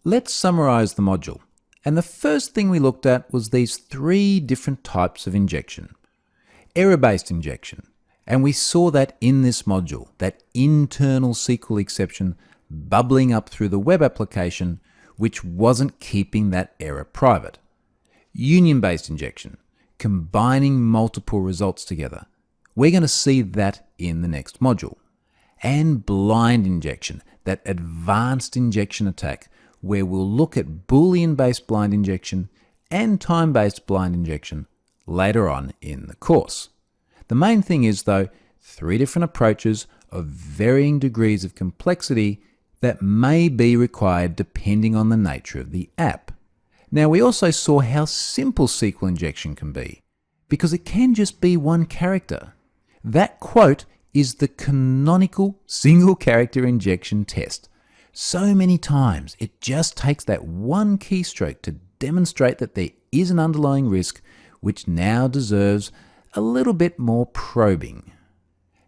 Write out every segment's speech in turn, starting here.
Let's summarize the module. And the first thing we looked at was these three different types of injection. Error-based injection. And we saw that in this module, that internal SQL exception bubbling up through the web application, which wasn't keeping that error private. Union-based injection, combining multiple results together. We're going to see that in the next module. And blind injection, that advanced injection attack, where we'll look at Boolean-based blind injection and time-based blind injection later on in the course. The main thing is, though, three different approaches of varying degrees of complexity that may be required depending on the nature of the app. Now, we also saw how simple SQL injection can be, because it can just be one character. That quote is the canonical single character injection test. So many times it just takes that one keystroke to demonstrate that there is an underlying risk which now deserves a little bit more probing.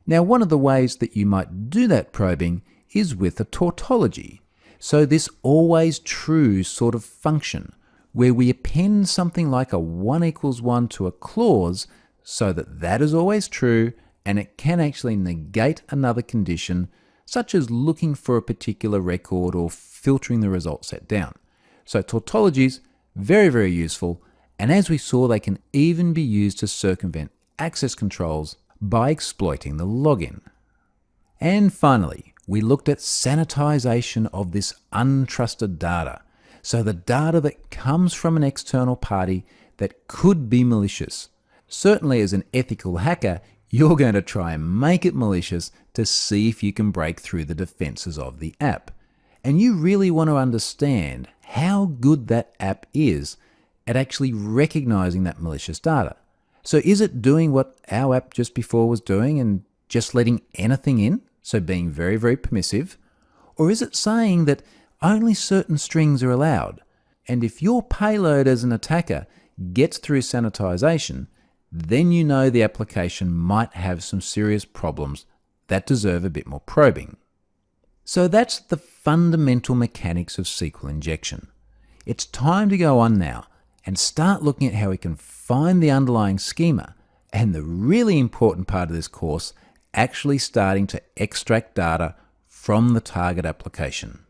Now, one of the ways that you might do that probing is with a tautology. So this always true sort of function where we append something like a 1 equals 1 to a clause so that that is always true and it can actually negate another condition, such as looking for a particular record or filtering the result set down. So tautologies, very, very useful. And as we saw, they can even be used to circumvent access controls by exploiting the login. And finally, we looked at sanitization of this untrusted data. So the data that comes from an external party that could be malicious. Certainly as an ethical hacker, you're going to try and make it malicious to see if you can break through the defenses of the app. And you really want to understand how good that app is at actually recognizing that malicious data. So is it doing what our app just before was doing and just letting anything in? So being very, very permissive? Or is it saying that only certain strings are allowed? And if your payload as an attacker gets through sanitization, then you know the application might have some serious problems that deserve a bit more probing. So that's the fundamental mechanics of SQL injection. It's time to go on now and start looking at how we can find the underlying schema and the really important part of this course, actually starting to extract data from the target application.